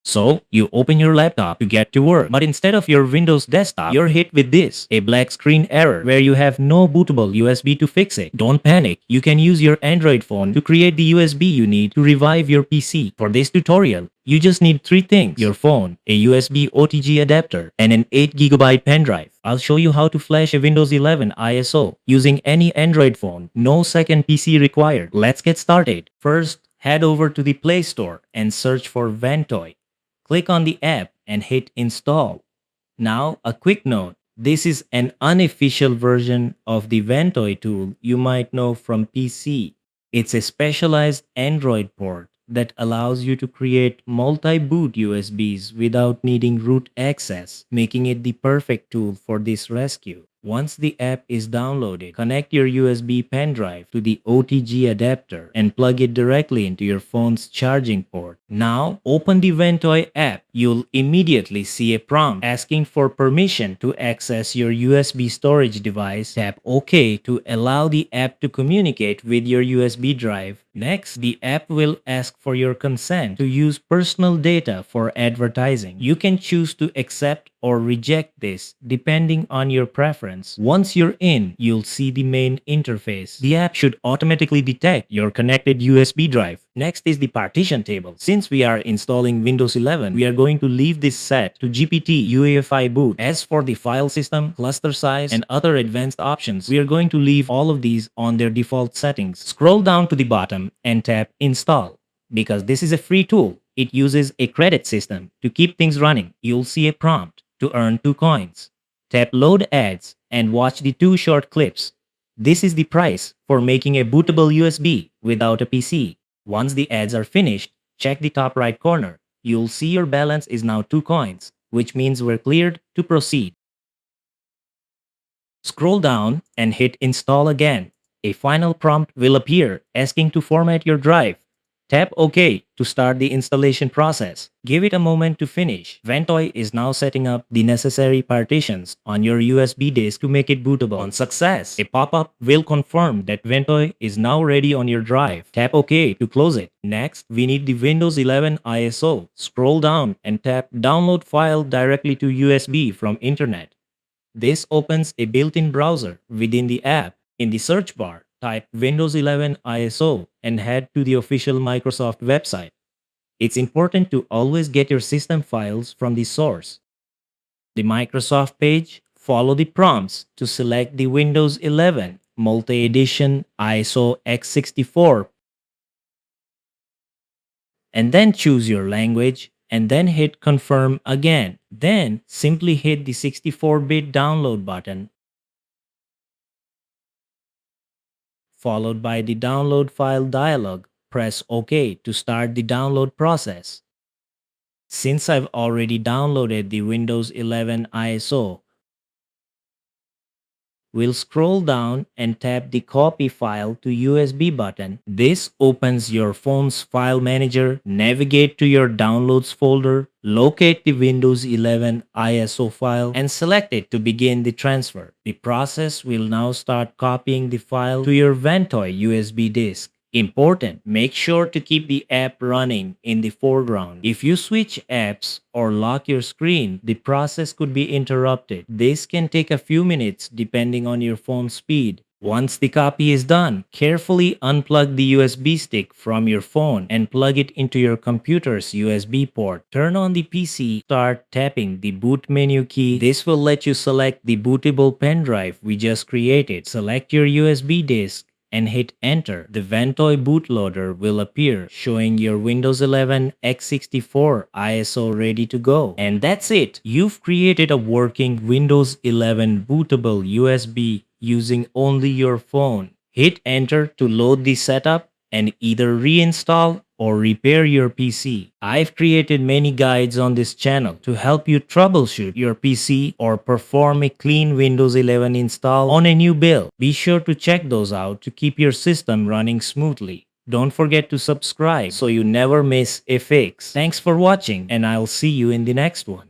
So, you open your laptop to get to work, but instead of your Windows desktop, you're hit with this, a black screen error where you have no bootable USB to fix it. Don't panic, you can use your Android phone to create the USB you need to revive your PC. For this tutorial, you just need three things: your phone, a USB OTG adapter, and an 8 GB pen drive. I'll show you how to flash a Windows 11 ISO using any Android phone. No second PC required. Let's get started. First, head over to the Play Store and search for Ventoy. Click on the app and hit install. Now, a quick note. This is an unofficial version of the Ventoy tool you might know from PC. It's a specialized Android port that allows you to create multi-boot USBs without needing root access, making it the perfect tool for this rescue. Once the app is downloaded, connect your USB pen drive to the OTG adapter and plug it directly into your phone's charging port. Now, open the Ventoy app. You'll immediately see a prompt asking for permission to access your USB storage device. Tap OK to allow the app to communicate with your USB drive. Next, the app will ask for your consent to use personal data for advertising. You can choose to accept or reject this depending on your preference. Once you're in, you'll see the main interface. The app should automatically detect your connected USB drive. Next is the partition table. Since we are installing Windows 11, we are going to leave this set to GPT UEFI boot. As for the file system, cluster size, and other advanced options, we are going to leave all of these on their default settings. Scroll down to the bottom and tap install. Because this is a free tool, it uses a credit system to keep things running. You'll see a prompt to earn 2 coins. Tap load ads and watch the 2 short clips. This is the price for making a bootable USB without a PC. Once the ads are finished, check the top right corner. You'll see your balance is now 2 coins, which means we're cleared to proceed. Scroll down and hit install again. A final prompt will appear asking to format your drive. Tap OK to start the installation process. Give it a moment to finish. Ventoy is now setting up the necessary partitions on your USB disk to make it bootable. On success, a pop-up will confirm that Ventoy is now ready on your drive. Tap OK to close it. Next, we need the Windows 11 ISO. Scroll down and tap download file directly to USB from internet. This opens a built-in browser within the app. In the search bar, type Windows 11 ISO and head to the official Microsoft website. It's important to always get your system files from the source. The Microsoft page, follow the prompts to select the Windows 11 Multi-Edition ISO x64 and then choose your language and then hit confirm again. Then simply hit the 64-bit download button followed by the download file dialog. Press OK to start the download process. Since I've already downloaded the Windows 11 ISO, we'll scroll down and tap the copy file to USB button. This opens your phone's file manager. Navigate to your downloads folder, locate the Windows 11 ISO file and select it to begin the transfer. The process will now start copying the file to your Ventoy USB disk. Important, make sure to keep the app running in the foreground. If you switch apps or lock your screen, the process could be interrupted. This can take a few minutes depending on your phone's speed. Once the copy is done, carefully unplug the USB stick from your phone and plug it into your computer's USB port. Turn on the PC, start tapping the boot menu key. This will let you select the bootable pen drive we just created. Select your USB disk and hit enter. The Ventoy bootloader will appear showing your Windows 11 x64 ISO ready to go. And that's it! You've created a working Windows 11 bootable USB using only your phone. Hit enter to load the setup and either reinstall or repair your PC. I've created many guides on this channel to help you troubleshoot your PC or perform a clean Windows 11 install on a new build. Be sure to check those out to keep your system running smoothly. Don't forget to subscribe so you never miss a fix. Thanks for watching and I'll see you in the next one.